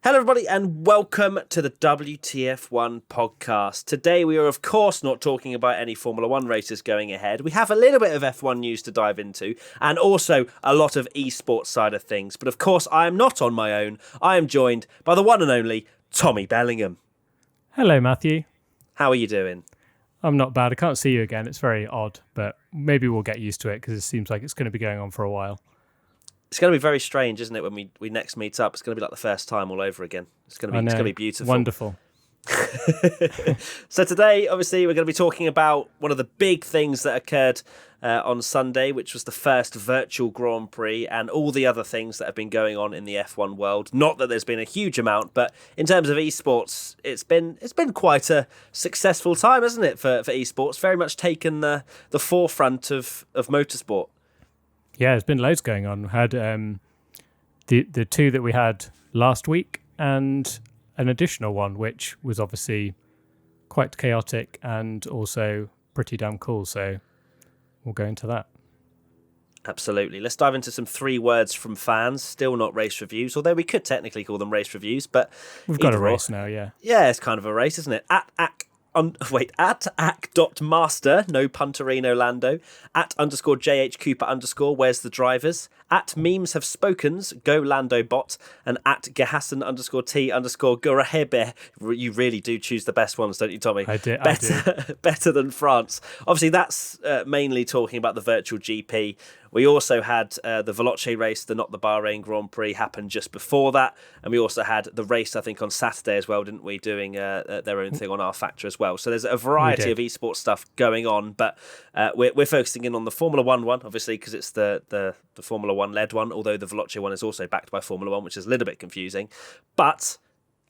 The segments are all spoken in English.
Hello, everybody, and welcome to the WTF1 podcast. Today, we are, of course, not talking about any Formula One races going ahead. We have a little bit of F1 news to dive into, and also a lot of esports side of things. But, of course, I am not on my own. I am joined by the one and only Tommy Bellingham. Hello, Matthew. How are you doing? I'm not bad. I can't see you again. It's very odd, but maybe we'll get used to it because it seems like it's going to be going on for a while. It's going to be very strange, isn't it, when we next meet up? It's going to be like the first time all over again. It's going to be beautiful. Wonderful. So today, obviously, we're going to be talking about one of the big things that occurred on Sunday, which was the first virtual Grand Prix, and all the other things that have been going on in the F1 world. Not that there's been a huge amount, but in terms of esports, it's been quite a successful time, hasn't it, for esports? Very much taken the forefront of motorsport. Yeah, there's been loads going on. We had the two that we had last week and an additional one, which was obviously quite chaotic and also pretty damn cool. So we'll go into that. Absolutely. Let's dive into some 3 words from fans. Still not race reviews, although we could technically call them race reviews. But we've got a race now, yeah. Yeah, it's kind of a race, isn't it? At ack.master, no punterino Lando, @_JH Cooper_, where's the drivers, @memes have spokens, go Lando bot, and @Gehassan_T_ Gurahebe. You really do choose the best ones, don't you, Tommy? I do. Better than France. Obviously, that's mainly talking about the virtual GP. We also had the Veloce race, not the Bahrain Grand Prix, happened just before that. And we also had the race, I think, on Saturday as well, didn't we, doing their own thing on our factor as well. So there's a variety of esports stuff going on. But we're focusing in on the Formula One, obviously, because it's the Formula One-led one, although the Veloce one is also backed by Formula One, which is a little bit confusing. But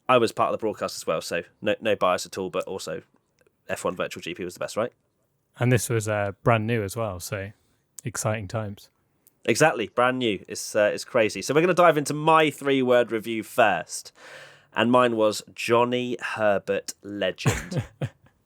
I was part of the broadcast as well, so no bias at all, but also F1 Virtual GP was the best, right? And this was brand new as well, so exciting times. Exactly, brand new. It's crazy. So we're going to dive into my 3-word review first, and mine was Johnny Herbert legend.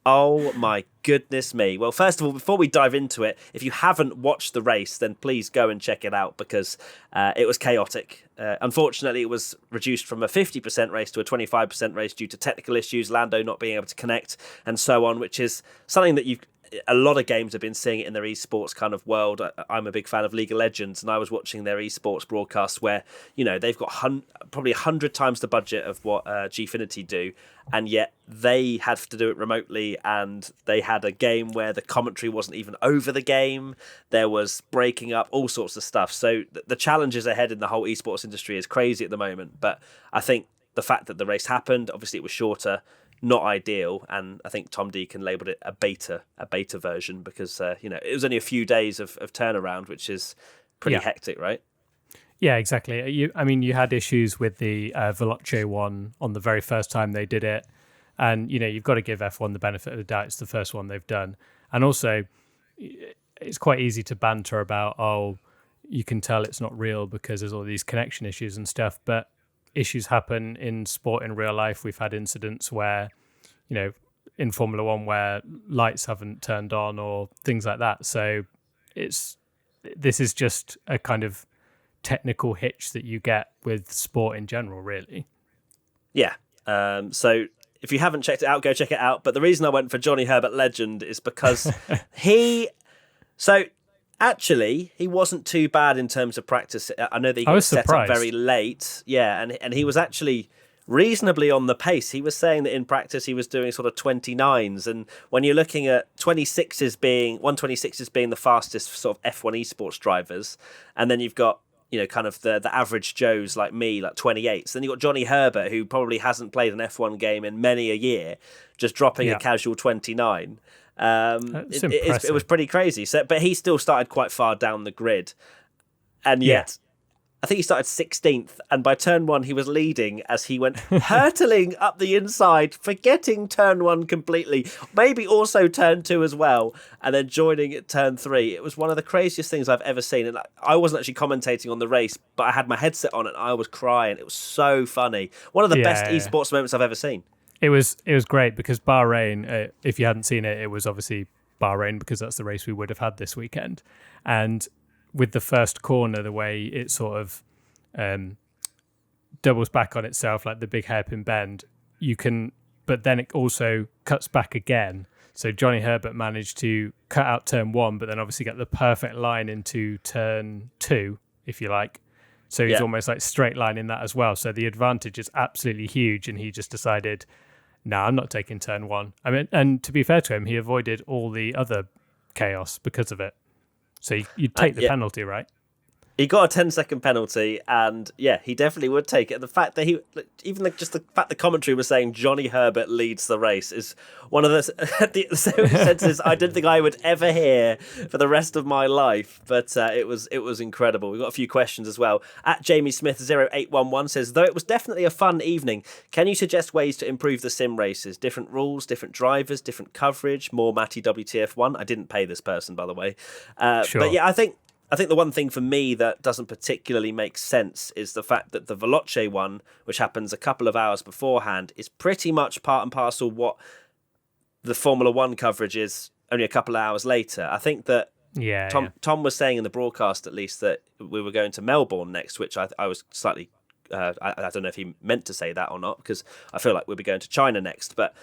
Oh my goodness me. Well, first of all, before we dive into it, if you haven't watched the race, then please go and check it out because it was chaotic. Unfortunately, it was reduced from a 50% race to a 25% race due to technical issues, Lando not being able to connect and so on, which is something that a lot of games have been seeing it in their esports kind of world. I'm a big fan of League of Legends, and I was watching their esports broadcasts where, they've got probably 100 times the budget of what Gfinity do, and yet they had to do it remotely, and they had a game where the commentary wasn't even over the game. There was breaking up, all sorts of stuff. So the challenges ahead in the whole esports industry is crazy at the moment, but I think the fact that the race happened, obviously it was shorter, not ideal, and I think Tom Deacon labelled it a beta version because it was only a few days of turnaround, which is pretty hectic, right? Yeah, exactly. You had issues with the Veloce one on the very first time they did it, and you've got to give F1 the benefit of the doubt. It's the first one they've done, and also it's quite easy to banter about, you can tell it's not real because there's all these connection issues and stuff, but issues happen in sport in real life. We've had incidents where, in Formula One where lights haven't turned on or things like that. So this is just a kind of technical hitch that you get with sport in general, really. Yeah. So if you haven't checked it out, go check it out. But the reason I went for Johnny Herbert legend is because actually, he wasn't too bad in terms of practice. I know that he got set up very late. Yeah, and he was actually reasonably on the pace. He was saying that in practice he was doing sort of 29s. And when you're looking at 126s being the fastest sort of F1 esports drivers, and then you've got, kind of the average Joes like me, like 28s. Then you've got Johnny Herbert, who probably hasn't played an F1 game in many a year, just dropping a casual 29. It was pretty crazy. So, but he still started quite far down the grid, and yet I think he started 16th. And by turn 1, he was leading as he went hurtling up the inside, forgetting turn 1 completely. Maybe also turn 2 as well, and then joining at turn 3. It was one of the craziest things I've ever seen. And I wasn't actually commentating on the race, but I had my headset on and I was crying. It was so funny. One of the best esports moments I've ever seen. It was great because Bahrain, if you hadn't seen it, it was obviously Bahrain because that's the race we would have had this weekend. And with the first corner, the way it sort of doubles back on itself, like the big hairpin bend, but then it also cuts back again. So Johnny Herbert managed to cut out turn 1, but then obviously get the perfect line into turn 2, if you like. So he's almost like straight line in that as well. So the advantage is absolutely huge, and he just decided, no, I'm not taking turn 1. I mean, and to be fair to him, he avoided all the other chaos because of it. So you'd take the penalty, right? He got a 10-second penalty, and he definitely would take it. The fact that the fact the commentary was saying Johnny Herbert leads the race is one of the sentences I didn't think I would ever hear for the rest of my life. But it was incredible. We've got a few questions as well. At Jamie Smith 0811 says, though it was definitely a fun evening, can you suggest ways to improve the sim races? Different rules, different drivers, different coverage, more Matty WTF1. I didn't pay this person, by the way. Sure. But I think the one thing for me that doesn't particularly make sense is the fact that the Veloce one, which happens a couple of hours beforehand, is pretty much part and parcel what the Formula One coverage is only a couple of hours later. I think that Tom was saying in the broadcast, at least, that we were going to Melbourne next, which I was slightly... I don't know if he meant to say that or not, because I feel like we'll be going to China next, but...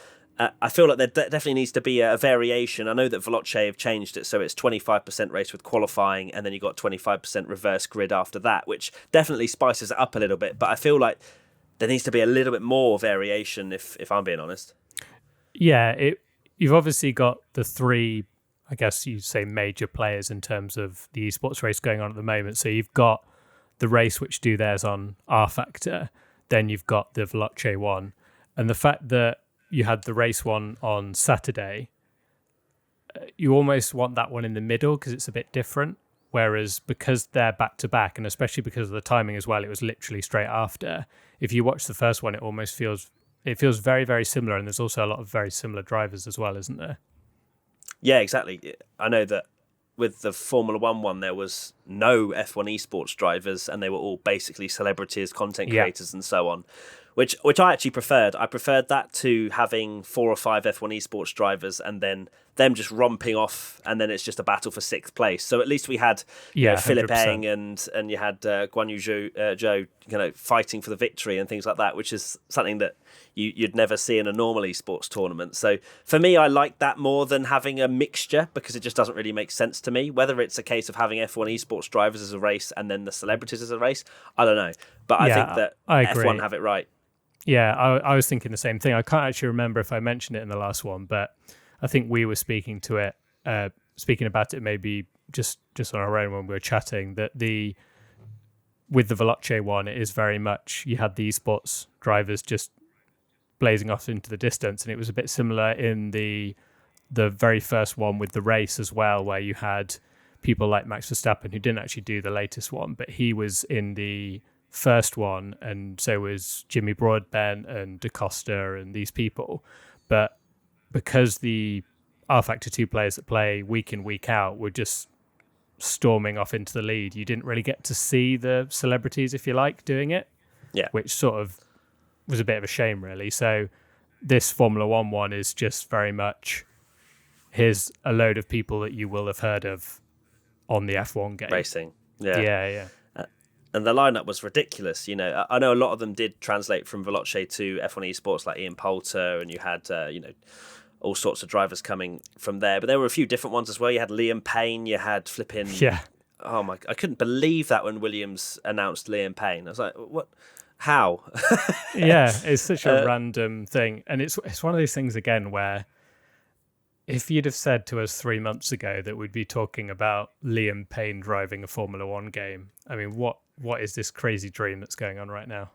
I feel like there definitely needs to be a variation. I know that Veloce have changed it so it's 25% race with qualifying, and then you got 25% reverse grid after that, which definitely spices it up a little bit. But I feel like there needs to be a little bit more variation, if I'm being honest. Yeah, you've obviously got the 3, I guess you'd say, major players in terms of the esports race going on at the moment. So you've got the race which do theirs on R Factor, then you've got the Veloce one, and the fact that you had the race one on Saturday, you almost want that one in the middle because it's a bit different. Whereas because they're back to back, and especially because of the timing as well, it was literally straight after. If you watch the first one, it almost feels very, very similar. And there's also a lot of very similar drivers as well, isn't there? Yeah, exactly. I know that with the Formula One, there was no F1 esports drivers, and they were all basically celebrities, content creators, and so on. Which I actually preferred. I preferred that to having 4 or 5 F1 esports drivers and then them just romping off, and then it's just a battle for 6th place. So at least we had Philip Eng and you had Guan Yu Zhou, fighting for the victory and things like that, which is something that you'd never see in a normal esports tournament. So for me, I like that more than having a mixture, because it just doesn't really make sense to me. Whether it's a case of having F1 esports drivers as a race and then the celebrities as a race, I don't know. But I think that F1 have it right. Yeah, I was thinking the same thing. I can't actually remember if I mentioned it in the last one, but I think we were speaking about it maybe just on our own when we were chatting, that with the Veloce one, it is very much, you had the esports drivers just blazing off into the distance, and it was a bit similar in the very first one with the race as well, where you had people like Max Verstappen, who didn't actually do the latest one, but he was in the first one, and so was Jimmy Broadbent and DaCosta and these people. But because the R Factor 2 players that play week in, week out were just storming off into the lead, you didn't really get to see the celebrities, if you like, doing it. Yeah. Which sort of was a bit of a shame, really. So this Formula One is just very much, here's a load of people that you will have heard of on the F1 game. Racing. Yeah. Yeah. And the lineup was ridiculous. I know a lot of them did translate from Veloce to F1 Esports, like Ian Poulter, and you had, all sorts of drivers coming from there. But there were a few different ones as well. You had Liam Payne, you had flipping... Yeah. Oh, my... I couldn't believe that when Williams announced Liam Payne. I was like, what? How? Yeah, it's such a random thing. And it's one of those things, again, where if you'd have said to us 3 months ago that we'd be talking about Liam Payne driving a Formula One game, I mean, what is this crazy dream that's going on right now?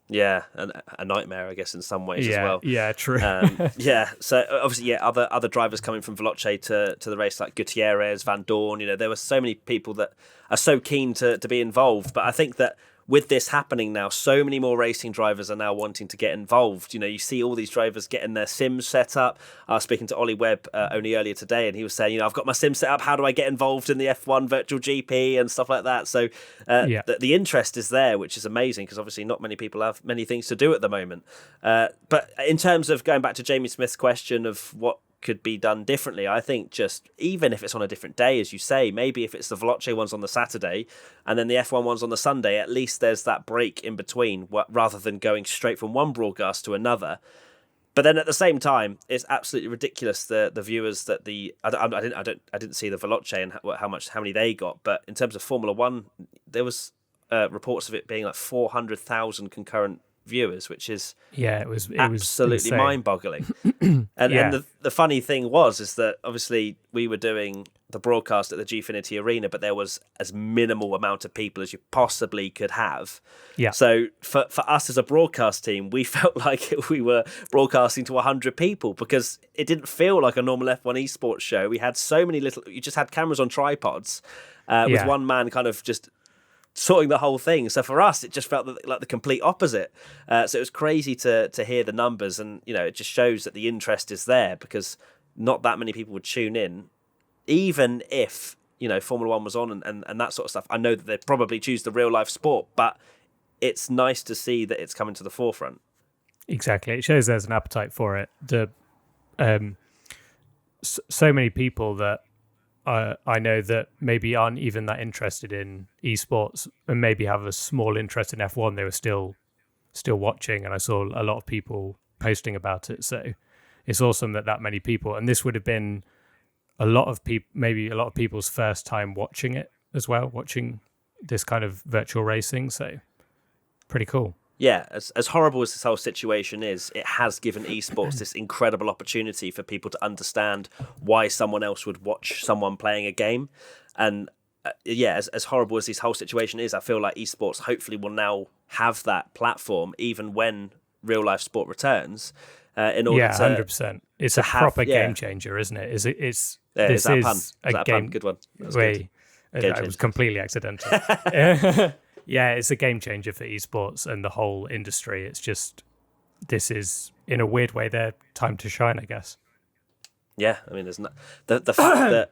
Yeah, and a nightmare, I guess, in some ways as well. Yeah, true. So obviously, other drivers coming from Veloce to the race, like Gutierrez, Van Dorn. There were so many people that are so keen to be involved. But I think that with this happening now, so many more racing drivers are now wanting to get involved. You see all these drivers getting their sims set up. I was speaking to Ollie Webb only earlier today, and he was saying, I've got my sim set up. How do I get involved in the F1 virtual GP and stuff like that? So the interest is there, which is amazing, because obviously not many people have many things to do at the moment. But in terms of going back to Jamie Smith's question of what could be done differently. I think just even if it's on a different day, as you say, maybe if it's the Veloce ones on the Saturday and then the F1 ones on the Sunday, at least there's that break in between rather than going straight from one broadcast to another. But then at the same time, it's absolutely ridiculous the viewers that I didn't see the Veloce and how many they got. But in terms of Formula One, there was reports of it being like 400,000 concurrent viewers, which is it was absolutely mind-boggling. And the funny thing is that obviously we were doing the broadcast at the Gfinity Arena, but there was as minimal amount of people as you possibly could have. Yeah. So for us as a broadcast team, we felt like we were broadcasting to 100 people because it didn't feel like a normal F1 esports show. We had so many you just had cameras on tripods with one man kind of just sorting the whole thing. So for us, it just felt like the complete opposite. So it was crazy to hear the numbers, and it just shows that the interest is there because not that many people would tune in, even if Formula One was on and that sort of stuff. I know that they'd probably choose the real life sport, but it's nice to see that it's coming to the forefront. Exactly, it shows there's an appetite for it. So many people that I know that maybe aren't even that interested in esports and maybe have a small interest in F1. They were still watching, and I saw a lot of people posting about it. So it's awesome that many people, and this would have been maybe a lot of people's first time watching it as well, watching this kind of virtual racing. So pretty cool. Yeah, as horrible as this whole situation is, it has given esports this incredible opportunity for people to understand why someone else would watch someone playing a game. And as horrible as this whole situation is, I feel like esports hopefully will now have that platform even when real life sport returns. In order to 100%. It's a proper game changer, isn't it? This is a game. Good one. It was completely accidental. Yeah, it's a game changer for esports and the whole industry. It's just, this is, in a weird way, their time to shine, I guess. Yeah, I mean, there's not the fact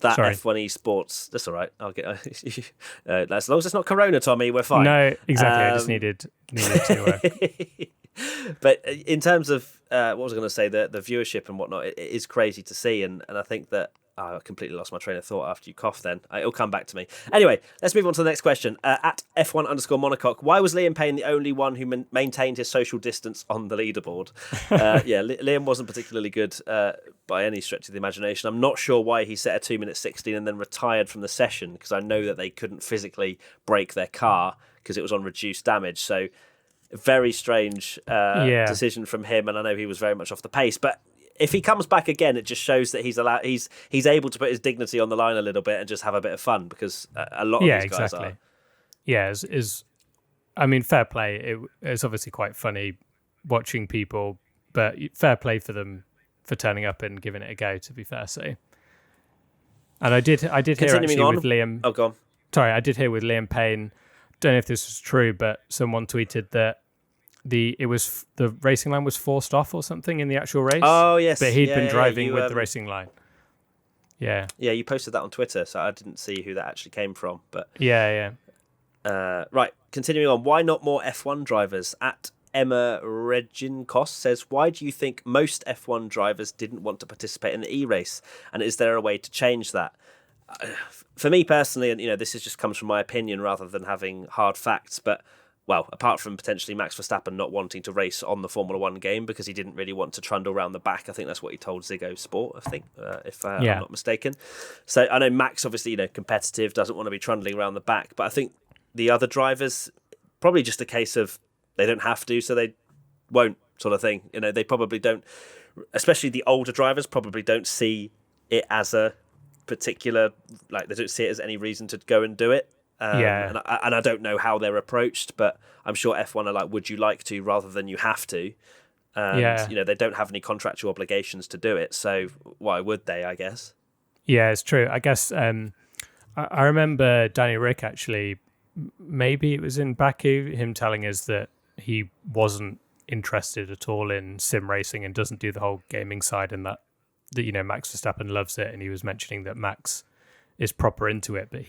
that Sorry. F1 esports. That's all right. I'll get as long as it's not Corona, Tommy, we're fine. No, exactly. I just needed to. But in terms of what was I going to say, the viewership and whatnot, it is crazy to see, and I think that. I completely lost my train of thought after you coughed then. It'll come back to me. Anyway, let's move on to the next question. At F1_Monocoque, why was Liam Payne the only one who maintained his social distance on the leaderboard? Liam wasn't particularly good by any stretch of the imagination. I'm not sure why he set a 2 minute 16 and then retired from the session, because I know that they couldn't physically brake their car because it was on reduced damage. So very strange decision from him, and I know he was very much off the pace. But if he comes back again, it just shows that he's able to put his dignity on the line a little bit and just have a bit of fun, because a lot of these guys are. Yeah, I mean, fair play. It's obviously quite funny watching people, but fair play for them for turning up and giving it a go, to be fair. So, and I did hear actually with Liam. Oh, go on. Sorry, I did hear with Liam Payne. Don't know if this was true, but someone tweeted that the racing line was forced off or something in the actual race. Oh yes, but he'd been driving with the racing line. Yeah, you posted that on Twitter, so I didn't see who that actually came from. But yeah. Right, continuing on. Why not more F1 drivers? At Emma Reginkos says, why do you think most F1 drivers didn't want to participate in the E-race? And is there a way to change that? For me personally, and this just comes from my opinion rather than having hard facts, but well, apart from potentially Max Verstappen not wanting to race on the Formula One game because he didn't really want to trundle around the back. I think that's what he told Ziggo Sport, if I'm not mistaken. So I know Max, obviously, competitive, doesn't want to be trundling around the back. But I think the other drivers, probably just a case of they don't have to, so they won't, sort of thing. They probably don't, especially the older drivers, probably don't see it as a particular, they don't see it as any reason to go and do it. And I don't know how they're approached, but I'm sure F1 are like, would you like to, rather than you have to. And, they don't have any contractual obligations to do it, so why would they, I guess? Yeah, it's true. I guess I remember Danny Rick, actually, maybe it was in Baku, him telling us that he wasn't interested at all in sim racing and doesn't do the whole gaming side, and that Max Verstappen loves it, and he was mentioning that Max is proper into it, but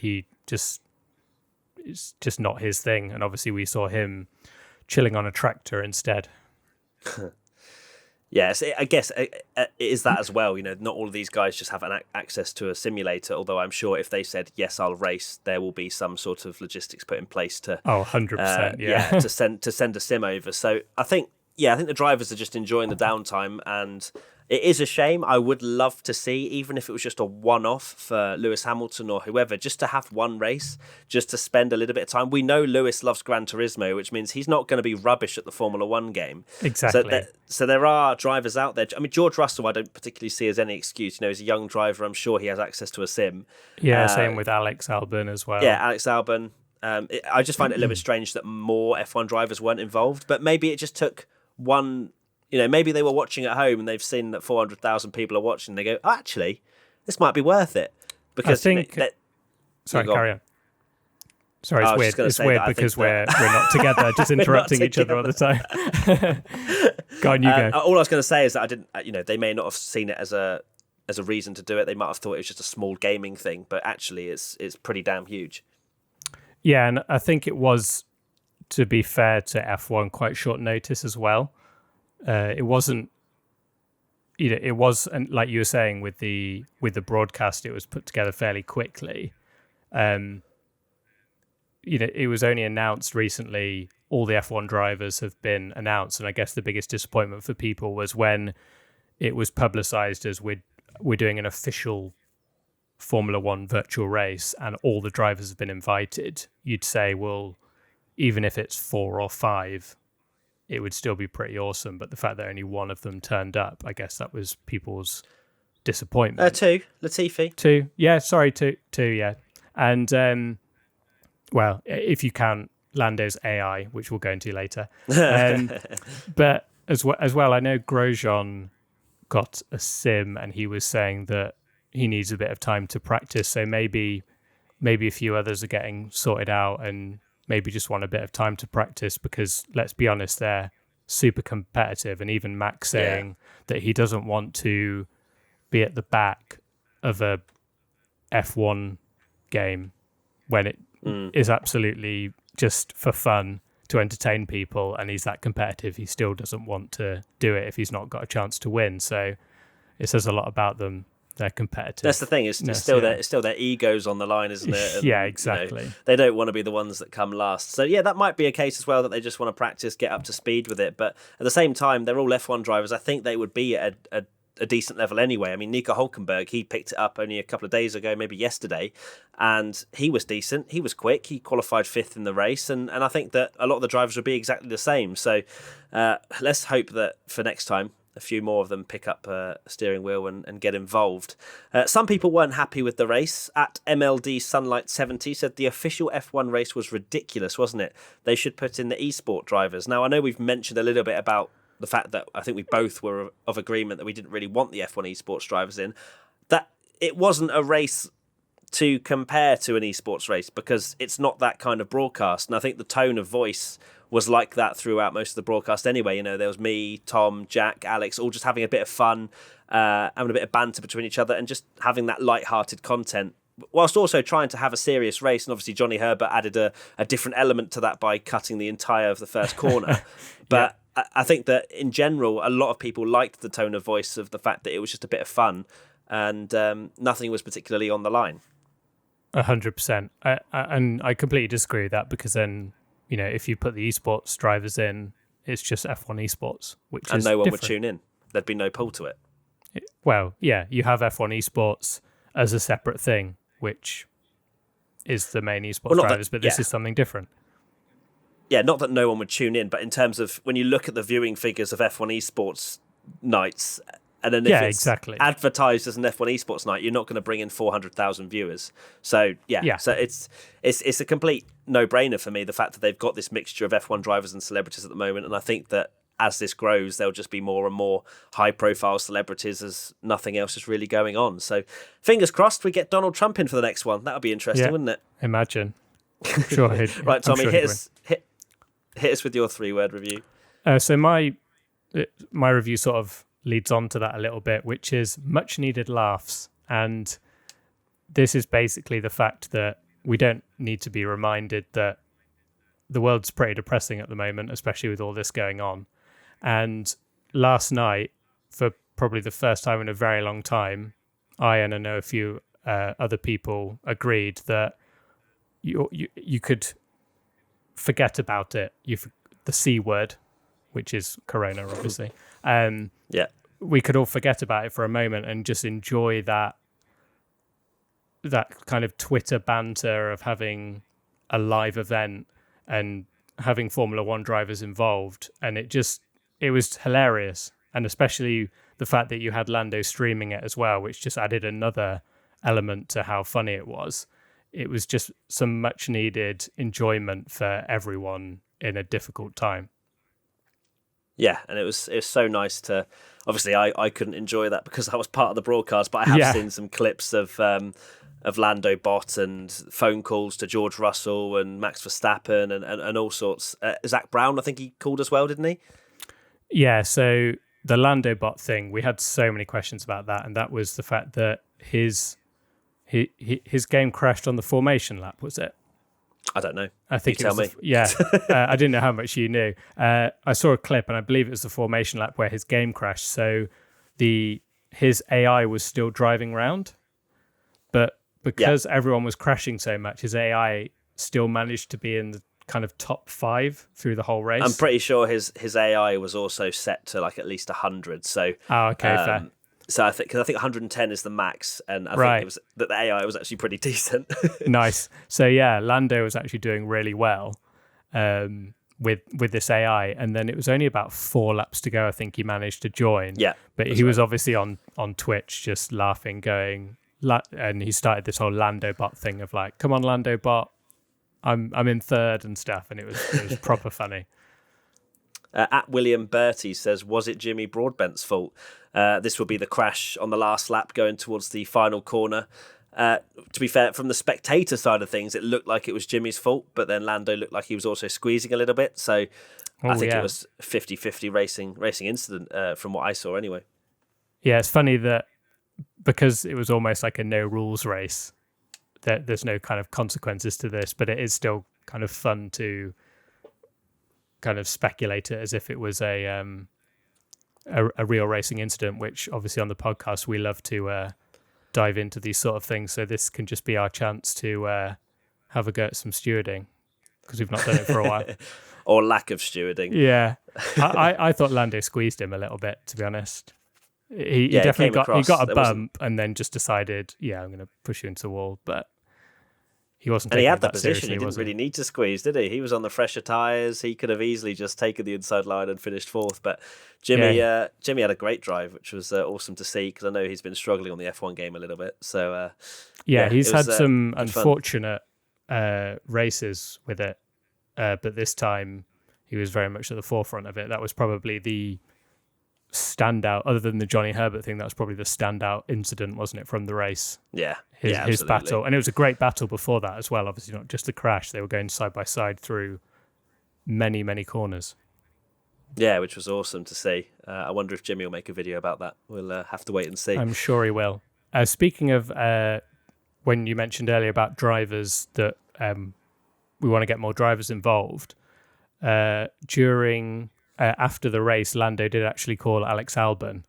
it's just not his thing. And obviously we saw him chilling on a tractor instead. Yes, I guess it is that as well. Not all of these guys just have access to a simulator. Although I'm sure if they said yes, I'll race, there will be some sort of logistics put in place to, 100%, yeah. to send a sim over. So I think the drivers are just enjoying the downtime, and it is a shame. I would love to see, even if it was just a one-off for Lewis Hamilton or whoever, just to have one race, just to spend a little bit of time. We know Lewis loves Gran Turismo, which means he's not going to be rubbish at the Formula One game. Exactly. So there are drivers out there. I mean, George Russell, I don't particularly see as any excuse. He's a young driver. I'm sure he has access to a sim. Yeah, same with Alex Albon as well. Yeah, Alex Albon. I just find it a little bit strange that more F1 drivers weren't involved, but maybe it just took one. Maybe they were watching at home and they've seen that 400,000 people are watching. And they go, actually, this might be worth it. Because I think. Sorry, carry on. Sorry, it's weird. It's weird because we're not together, just interrupting each other all the time. Go on, you go. All I was going to say is that I didn't. They may not have seen it as a reason to do it. They might have thought it was just a small gaming thing, but actually, it's pretty damn huge. Yeah, and I think it was, to be fair to F1, quite short notice as well. It wasn't, it was, and like you were saying with the broadcast, it was put together fairly quickly. It was only announced recently. All the F1 drivers have been announced, and I guess the biggest disappointment for people was when it was publicized as we're doing an official Formula One virtual race, and all the drivers have been invited. You'd say, well, even if it's 4 or 5. It would still be pretty awesome, but the fact that only one of them turned up, I guess that was people's disappointment. 2, Latifi. 2, yeah, sorry, 2, yeah. And, well, if you count Lando's AI, which we'll go into later. But as well, I know Grosjean got a sim and he was saying that he needs a bit of time to practice, so maybe a few others are getting sorted out and maybe just want a bit of time to practice because, let's be honest, they're super competitive. And even Max saying that he doesn't want to be at the back of a F1 game when it is absolutely just for fun to entertain people, and he's that competitive. He still doesn't want to do it if he's not got a chance to win. So it says a lot about them. They're competitive. That's the thing. It's still their egos on the line, isn't it? And, yeah, exactly. They don't want to be the ones that come last. So yeah, that might be a case as well that they just want to practice, get up to speed with it. But at the same time, they're all F1 drivers. I think they would be at a decent level anyway. I mean, Nico Hulkenberg, he picked it up only a couple of days ago, maybe yesterday, and he was decent. He was quick. He qualified 5th in the race, and I think that a lot of the drivers will be exactly the same. So let's hope that for next time, a few more of them pick up a steering wheel and get involved. Some people weren't happy with the race. At MLD Sunlight 70 said the official F1 race was ridiculous, wasn't it? They should put in the eSport drivers. Now, I know we've mentioned a little bit about the fact that I think we both were of agreement that we didn't really want the F1 eSports drivers in. That it wasn't a race to compare to an eSports race because it's not that kind of broadcast. And I think the tone of voice was like that throughout most of the broadcast anyway. There was me, Tom, Jack, Alex, all just having a bit of fun, having a bit of banter between each other and just having that light-hearted content, whilst also trying to have a serious race. And obviously Johnny Herbert added a different element to that by cutting the entire of the first corner. But I think that in general, a lot of people liked the tone of voice of the fact that it was just a bit of fun and nothing was particularly on the line. 100%. And I completely disagree with that because then, if you put the esports drivers in, it's just F1 esports, which and is no one different. would tune in. There'd be no pull to it. Well, yeah, you have F1 esports as a separate thing, which is the main esports drivers, but this is something different. Yeah, not that no one would tune in, but in terms of when you look at the viewing figures of F1 esports nights, and then if it's advertised as an F1 esports night, you're not going to bring in 400,000 viewers. So so it's a complete no-brainer for me, the fact that they've got this mixture of F1 drivers and celebrities at the moment, and I think that as this grows, there'll just be more and more high-profile celebrities as nothing else is really going on. So fingers crossed we get Donald Trump in for the next one. That would be interesting, wouldn't it? Imagine. Sure. Right, Tommy, hit us with your 3-word review. So my review sort of leads on to that a little bit, which is much needed laughs. And this is basically the fact that we don't need to be reminded that the world's pretty depressing at the moment, especially with all this going on. And last night, for probably the first time in a very long time, I know a few other people agreed that you could forget about it. The C word, which is Corona, obviously. Yeah. We could all forget about it for a moment and just enjoy that kind of Twitter banter of having a live event and having Formula One drivers involved. And it was hilarious. And especially the fact that you had Lando streaming it as well, which just added another element to how funny it was. It was just some much needed enjoyment for everyone in a difficult time. Yeah, and it was so nice to. Obviously, I couldn't enjoy that because I was part of the broadcast, but I have seen some clips of Lando Bot and phone calls to George Russell and Max Verstappen and all sorts. Zach Brown, I think he called as well, didn't he? Yeah. So the Lando Bot thing, we had so many questions about that, and that was the fact that his game crashed on the formation lap. Was it? I don't know. I think you tell me. I didn't know how much you knew. I saw a clip, and I believe it was the formation lap where his game crashed. So his AI was still driving round, but because everyone was crashing so much, his AI still managed to be in the kind of top 5 through the whole race. I'm pretty sure his AI was also set to like at least 100. So fair. So I think 110 is the max, and I think it was that the AI was actually pretty decent. Nice. So yeah, Lando was actually doing really well with this AI, and then it was only about 4 laps to go. I think he managed to join. Yeah, but he was obviously on Twitch just laughing, going, and he started this whole Lando Bot thing of like, "Come on, Lando Bot, I'm in third" and stuff, and it was proper funny. At William Bertie says, was it Jimmy Broadbent's fault? This would be the crash on the last lap going towards the final corner. To be fair, from the spectator side of things, it looked like it was Jimmy's fault, but then Lando looked like he was also squeezing a little bit. So I think it was 50-50 racing incident from what I saw anyway. Yeah, it's funny that because it was almost like a no rules race, that there's no kind of consequences to this, but it is still kind of fun to kind of speculate it as if it was a real racing incident, which obviously on the podcast we love to dive into these sort of things. So this can just be our chance to have a go at some stewarding, because we've not done it for a while. Or lack of stewarding. Yeah. I thought Lando squeezed him a little bit, to be honest. He definitely got a bump and then just decided, I'm going to push you into the wall. But he wasn't. And he had that position. He didn't really need to squeeze, did he? He was on the fresher tyres. He could have easily just taken the inside line and finished 4th. But Jimmy had a great drive, which was awesome to see, because I know he's been struggling on the F1 game a little bit. So he's had some unfortunate races with it, but this time he was very much at the forefront of it. That was probably the standout, other than the Johnny Herbert thing. That was probably the standout incident, wasn't it, from the race? His battle. And it was a great battle before that as well, obviously not just the crash. They were going side by side through many corners. Yeah, which was awesome to see. I wonder if Jimmy will make a video about that. We'll have to wait and see. I'm sure he will. Speaking of when you mentioned earlier about drivers, that we want to get more drivers involved, after the race, Lando did actually call Alex Albon,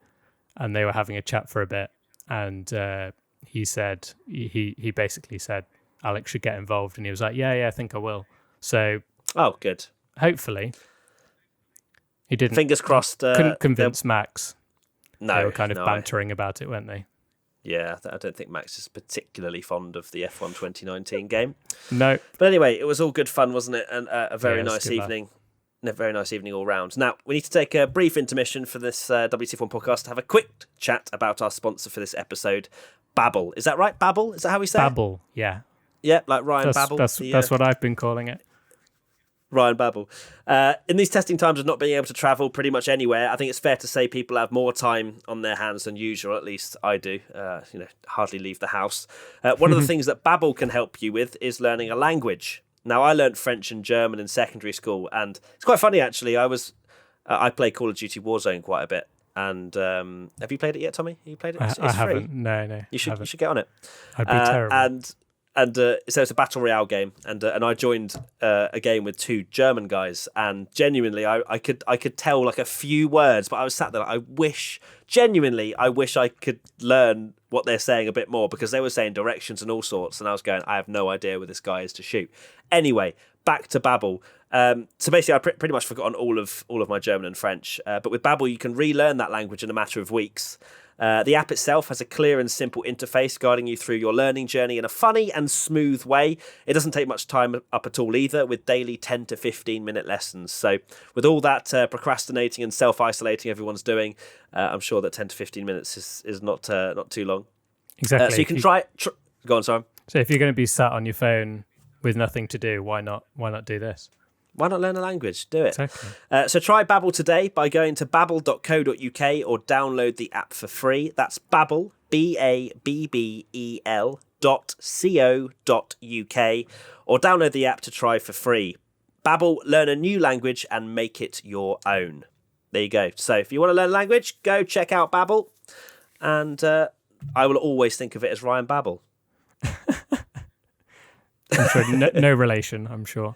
and they were having a chat for a bit, and he said he basically said Alex should get involved, and he was like, yeah, I think I will. So good. Hopefully he didn't. Fingers crossed. Couldn't convince Max. No, they were kind of bantering about it, weren't they? Yeah, I don't think Max is particularly fond of the F1 2019 game. No. But anyway, it was all good fun, wasn't it? And a very nice evening. A very nice evening all round. Now, we need to take a brief intermission for this WTF1 podcast to have a quick chat about our sponsor for this episode, Babbel. Is that right? Babbel? Is that how we say it? Babbel, yeah. Yeah, like Ryan Babbel. That's what I've been calling it. Ryan Babbel. In these testing times of not being able to travel pretty much anywhere, I think it's fair to say people have more time on their hands than usual. At least I do. Hardly leave the house. One of the things that Babbel can help you with is learning a language. Now, I learned French and German in secondary school, and it's quite funny actually. I play Call of Duty Warzone quite a bit. And have you played it yet, Tommy? Have you played it? I haven't. No. You should get on it. I'd be terrible. And so it's a battle royale game, and I joined a game with two German guys, and genuinely I could tell like a few words, but I was sat there like, I wish I could learn what they're saying a bit more, because they were saying directions and all sorts, and I was going, I have no idea where this guy is to shoot. Anyway, back to Babbel. So basically, I pretty much forgotten all of my German and French, but with Babbel you can relearn that language in a matter of weeks. The app itself has a clear and simple interface guiding you through your learning journey in a funny and smooth way. It doesn't take much time up at all either, with daily 10 to 15 minute lessons. So with all that procrastinating and self-isolating everyone's doing, I'm sure that 10 to 15 minutes is not too long. Exactly. So you can try... Go on, sorry. So if you're going to be sat on your phone with nothing to do, why not do this? Why not learn a language? Do it. Exactly. So try Babbel today by going to babbel.co.uk or download the app for free. That's Babbel, BABBEL.co.uk, or download the app to try for free. Babbel, learn a new language and make it your own. There you go. So if you want to learn a language, go check out Babbel, and I will always think of it as Ryan Babbel. I'm sure no relation, I'm sure.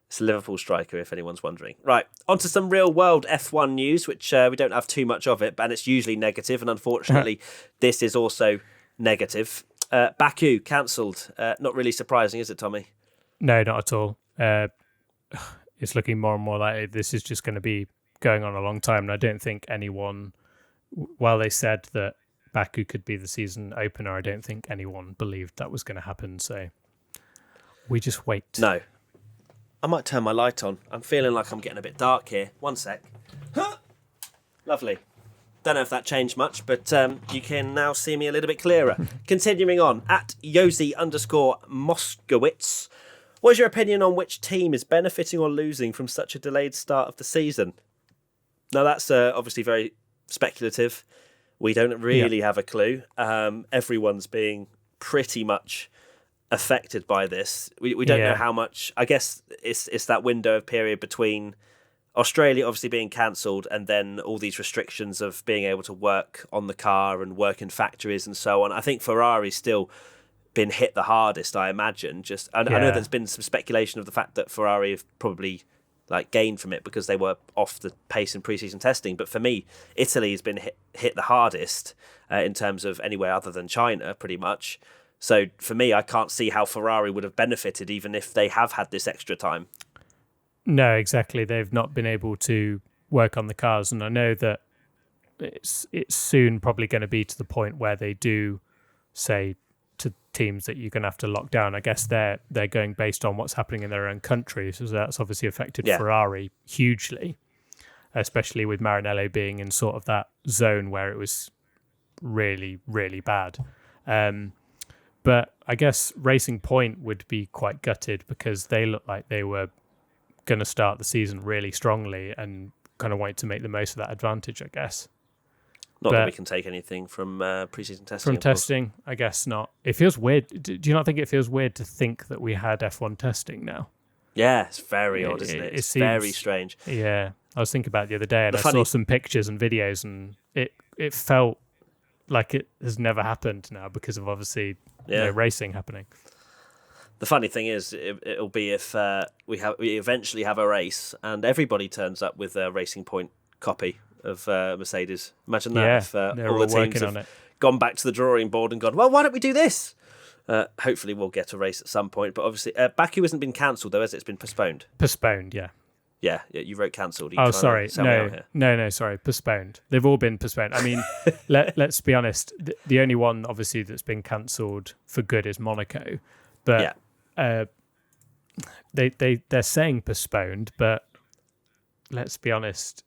It's a Liverpool striker, if anyone's wondering. Right, on to some real-world F1 news, which we don't have too much of it, and it's usually negative, and unfortunately, this is also negative. Baku cancelled. Not really surprising, is it, Tommy? No, not at all. It's looking more and more like this is just going to be going on a long time, and I don't think anyone, while they said that Baku could be the season opener, I don't think anyone believed that was going to happen, so we just wait. No. I might turn my light on. I'm feeling like I'm getting a bit dark here. One sec. Lovely. Don't know if that changed much, but you can now see me a little bit clearer. Continuing on, at Yosi_Moskowitz. What is your opinion on which team is benefiting or losing from such a delayed start of the season? Now, that's obviously very speculative. We don't really have a clue. Everyone's being pretty much affected by this. We don't know how much. I guess it's that window of period between Australia obviously being cancelled and then all these restrictions of being able to work on the car and work in factories and so on. I think Ferrari's still been hit the hardest, I imagine. I know there's been some speculation of the fact that Ferrari have probably gained from it because they were off the pace in pre-season testing. But for me, Italy has been hit the hardest in terms of anywhere other than China, pretty much. So for me, I can't see how Ferrari would have benefited even if they have had this extra time. No, exactly. They've not been able to work on the cars. And I know that it's soon probably going to be to the point where they do say to teams that you're going to have to lock down. I guess they're going based on what's happening in their own country. So that's obviously affected Ferrari hugely, especially with Maranello being in sort of that zone where it was really, really bad. But I guess Racing Point would be quite gutted because they look like they were going to start the season really strongly and kind of wanted to make the most of that advantage, I guess. Not that we can take anything from pre-season testing. From testing, I guess not. It feels weird. Do you not think it feels weird to think that we had F1 testing now? Yeah, it's very odd, isn't it? It's very strange. Yeah. I was thinking about it the other day and I saw some pictures and videos and it felt like it has never happened now because of obviously racing happening. The funny thing is, it'll be if we eventually have a race and everybody turns up with a Racing Point copy of Mercedes. Imagine that if all the teams have gone back to the drawing board and gone, well, why don't we do this? Hopefully we'll get a race at some point. But obviously, Baku hasn't been cancelled, though, has it? It's been postponed. Postponed, yeah. Yeah, you wrote cancelled. Oh, sorry. No, sorry. Postponed. They've all been postponed. I mean, let's be honest. The only one, obviously, that's been cancelled for good is Monaco. But they're saying postponed, but let's be honest.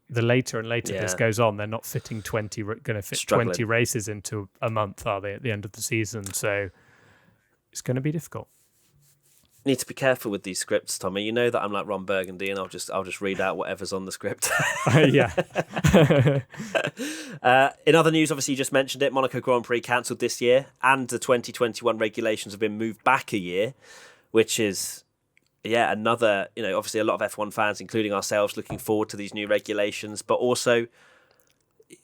The later and later this goes on, they're not fitting 20 races into a month, are they, at the end of the season? So it's going to be difficult. Need to be careful with these scripts, Tommy. You know that I'm like Ron Burgundy, and I'll just read out whatever's on the script. Yeah. In other news, obviously you just mentioned it. Monaco Grand Prix cancelled this year, and the 2021 regulations have been moved back a year, which is another. Obviously a lot of F1 fans, including ourselves, looking forward to these new regulations. But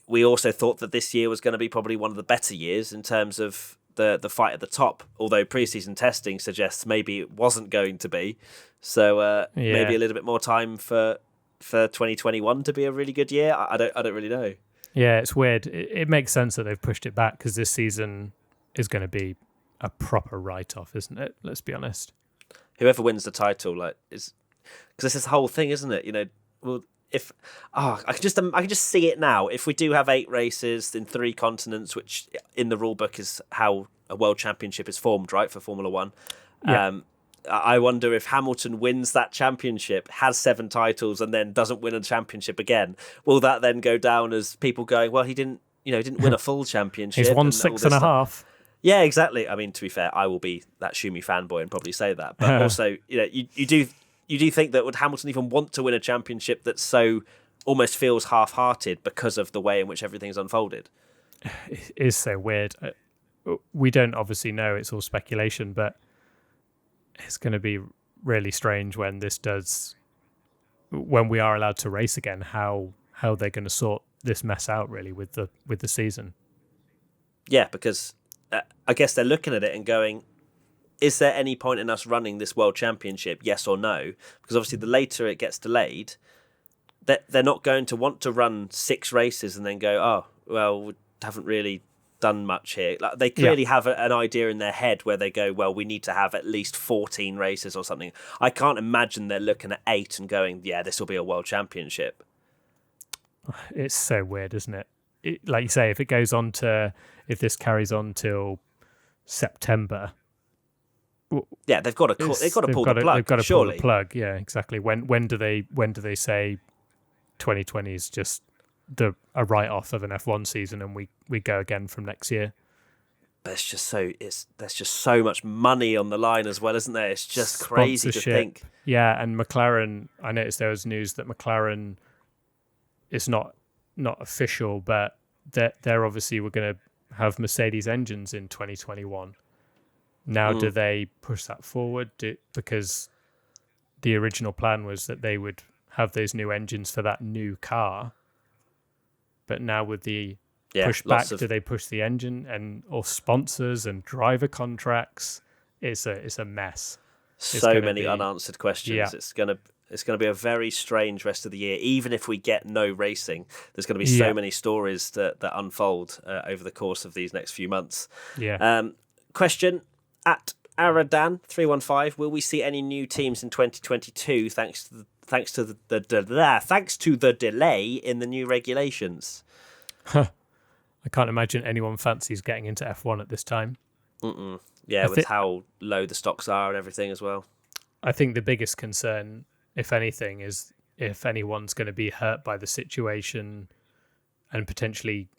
we also thought that this year was going to be probably one of the better years in terms of the fight at the top, although preseason testing suggests maybe it wasn't going to be. So maybe a little bit more time for 2021 to be a really good year. I don't really know. Yeah, it's weird. It makes sense that they've pushed it back because this season is going to be a proper write-off, isn't it? Let's be honest. Whoever wins the title, is because it's this whole thing, isn't it? Well, if I can just see it now. If we do have 8 races in 3 continents, which in the rule book is how a world championship is formed, right, for Formula One. Yeah. I wonder if Hamilton wins that championship, has 7 titles, and then doesn't win a championship again. Will that then go down as people going, well, he didn't win a full championship. He's won 6.5. Yeah, exactly. I mean, to be fair, I will be that Schumi fanboy and probably say that. But also, you do think that would Hamilton even want to win a championship that so almost feels half-hearted because of the way in which everything's unfolded? It is so weird. We don't obviously know. It's all speculation, but it's going to be really strange when we are allowed to race again, how they're going to sort this mess out really with the season. Yeah, because I guess they're looking at it and going, is there any point in us running this world championship, yes or no? Because obviously the later it gets delayed, they're not going to want to run 6 races and then go, oh, well, we haven't really done much here. Like, they clearly have an idea in their head where they go, well, we need to have at least 14 races or something. I can't imagine they're looking at 8 and going, yeah, this will be a world championship. It's so weird, isn't it? Like you say, if this carries on till September, yeah, they've got to pull the plug. They've got to surely. pull the plug. Yeah, exactly. When do they say 2020 is just a write-off of an F1 season and we go again from next year? But there's just so much money on the line as well, isn't there? It's just crazy to think. Yeah, and McLaren, I noticed there was news that McLaren, it's not official, but they're obviously we're going to have Mercedes engines in 2021. Now, do they push that forward? Because the original plan was that they would have those new engines for that new car. But now with the pushback, do they push the engine or sponsors and driver contracts? It's a mess. So many unanswered questions. Yeah. It's gonna be a very strange rest of the year. Even if we get no racing, there's going to be so many stories that unfold over the course of these next few months. Yeah. Question at Aradan315: will we see any new teams in 2022 thanks to the delay in the new regulations? I can't imagine anyone fancies getting into F1 at this time. Yeah, with how low the stocks are and everything as well. I think the biggest concern, if anything, is if anyone's going to be hurt by the situation and potentially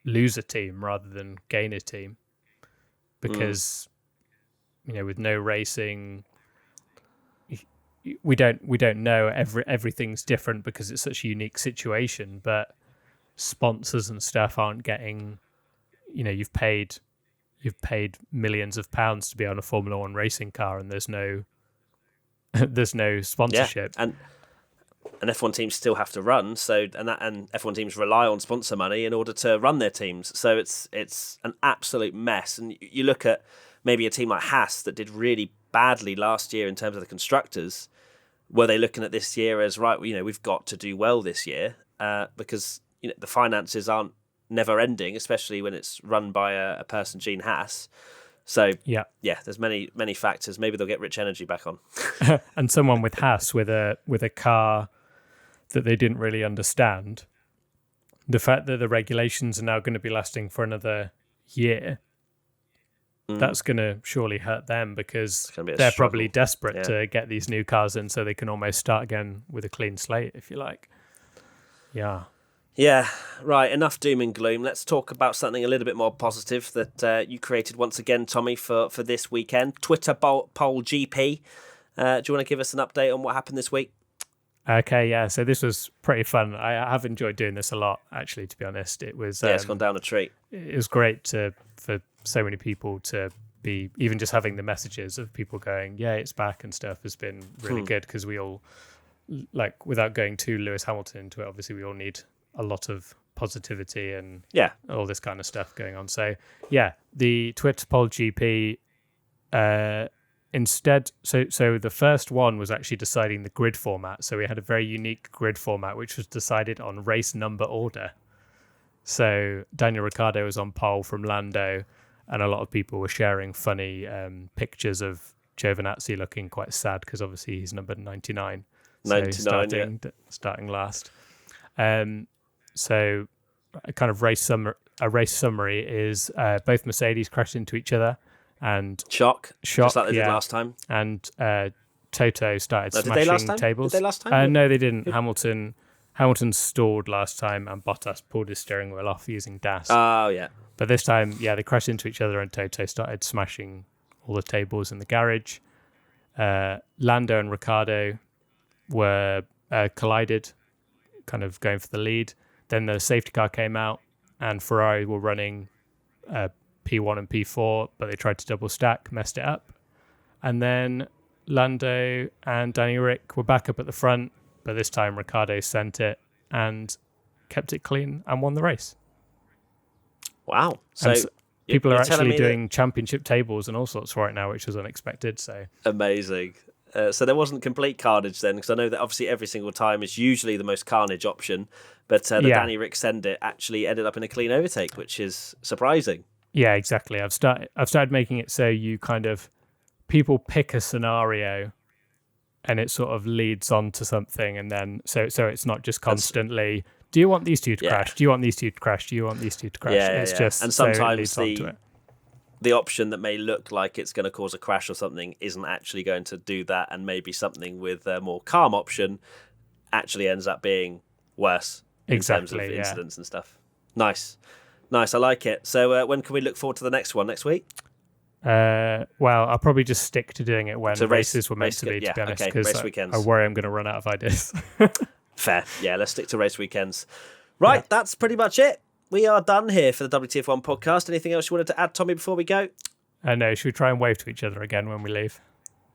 lose a team rather than gain a team. Because, with no racing, we don't know. Everything's different because it's such a unique situation. But sponsors and stuff aren't getting. You've paid millions of pounds to be on a Formula One racing car, and there's no sponsorship. Yeah, and F1 teams still have to run. And F1 teams rely on sponsor money in order to run their teams. So it's an absolute mess. And you look at maybe a team like Haas that did really badly last year in terms of the constructors. Were they looking at this year as, right, we've got to do well this year because the finances aren't never ending, especially when it's run by a person, Gene Haas. So yeah, there's many factors. Maybe they'll get Rich Energy back on. And someone with Haas with a car that they didn't really understand. The fact that the regulations are now going to be lasting for another year, that's going to surely hurt them because they're probably desperate to get these new cars in so they can almost start again with a clean slate, if you like. Yeah. Yeah, right. Enough doom and gloom. Let's talk about something a little bit more positive that you created once again, Tommy, for this weekend. Twitter poll GP. Do you want to give us an update on what happened this week? Okay, yeah. So this was pretty fun. I have enjoyed doing this a lot, actually, to be honest. It was it's gone down a treat. It was great for so many people to be, even just having the messages of people going, yeah, it's back and stuff has been really good because we all, without going too Lewis Hamilton into it, obviously we all need a lot of positivity and Yeah. all this kind of stuff going on. So yeah, the Twitter poll GP instead. So the first one was actually deciding the grid format. So we had a very unique grid format, which was decided on race number order. So Daniel Ricciardo was on pole from Lando, and a lot of people were sharing funny pictures of Giovinazzi looking quite sad because obviously he's number 99. 99, starting last. So a kind of race summary is both Mercedes crashed into each other and Shock, just like they did last time. And Toto started Did they smashing tables. Did they last time? No, they didn't. Hamilton stalled last time, and Bottas pulled his steering wheel off using DAS. Oh, yeah. But this time, they crashed into each other, and Toto started smashing all the tables in the garage. Lando and Ricciardo were collided, kind of going for the lead. Then the safety car came out, and Ferrari were running P1 and P4, but they tried to double stack, messed it up. And then Lando and Danny Rick were back up at the front, but this time Ricciardo sent it and kept it clean and won the race. Wow. So people are actually doing championship tables and all sorts right now, which was unexpected. So amazing. So there wasn't complete carnage then, because I know that obviously every single time is usually the most carnage option, but the Danny Rick send it actually ended up in a clean overtake, which is surprising. Yeah, exactly. I've started making it so you kind of people pick a scenario and it sort of leads on to something, and then so it's not just constantly do you want these two to crash? Do you want these two to crash? Do you want these two to crash? It's just and sometimes so it leads on to it. The option that may look like it's going to cause a crash or something isn't actually going to do that, and maybe something with a more calm option actually ends up being worse in terms of incidents and stuff. Nice, I like it. So when can we look forward to the next one? Next week? Well, I'll probably just stick to doing it when races were meant to be honest, because I worry I'm going to run out of ideas. Fair. Yeah, let's stick to race weekends. Right, that's pretty much it. We are done here for the WTF1 podcast. Anything else you wanted to add, Tommy, before we go? No, should we try and wave to each other again when we leave?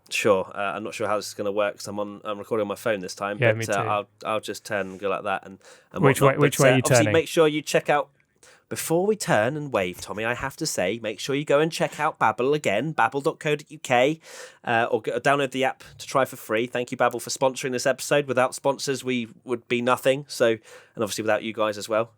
Sure. I'm not sure how this is going to work because I'm recording on my phone this time. Yeah, but me too. I'll just turn and go like that. And which way are you turning? Make sure you check out. Before we turn and wave, Tommy, I have to say, make sure you go and check out Babbel again, babbel.co.uk, or download the app to try for free. Thank you, Babbel, for sponsoring this episode. Without sponsors, we would be nothing. So, and obviously without you guys as well.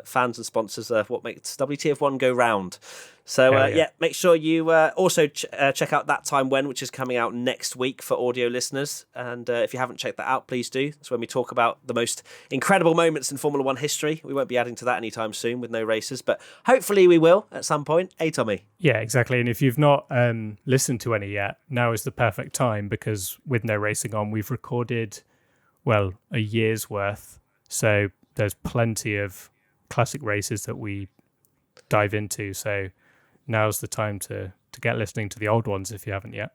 Fans and sponsors are what makes WTF1 go round. So make sure you also check out That Time When, which is coming out next week for audio listeners. And if you haven't checked that out, please do. It's when we talk about the most incredible moments in Formula One history. We won't be adding to that anytime soon with no races, but hopefully we will at some point. Hey, Tommy. Yeah, exactly. And if you've not listened to any yet, now is the perfect time, because with no racing on, we've recorded, a year's worth. So there's plenty of classic races that we dive into. So now's the time to get listening to the old ones if you haven't yet.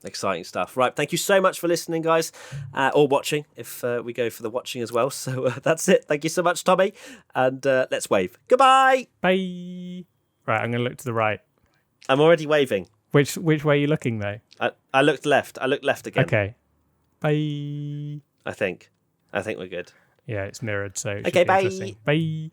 Exciting stuff. Right, thank you so much for listening, guys, or watching if we go for the watching as well. So that's it. Thank you so much, Tommy, and let's wave. Goodbye. Bye. Right, I'm going to look to the right. I'm already waving. Which way are you looking, though? I looked left. I looked left again. Okay. Bye. I think we're good. Yeah, it's mirrored, so okay, bye. Bye.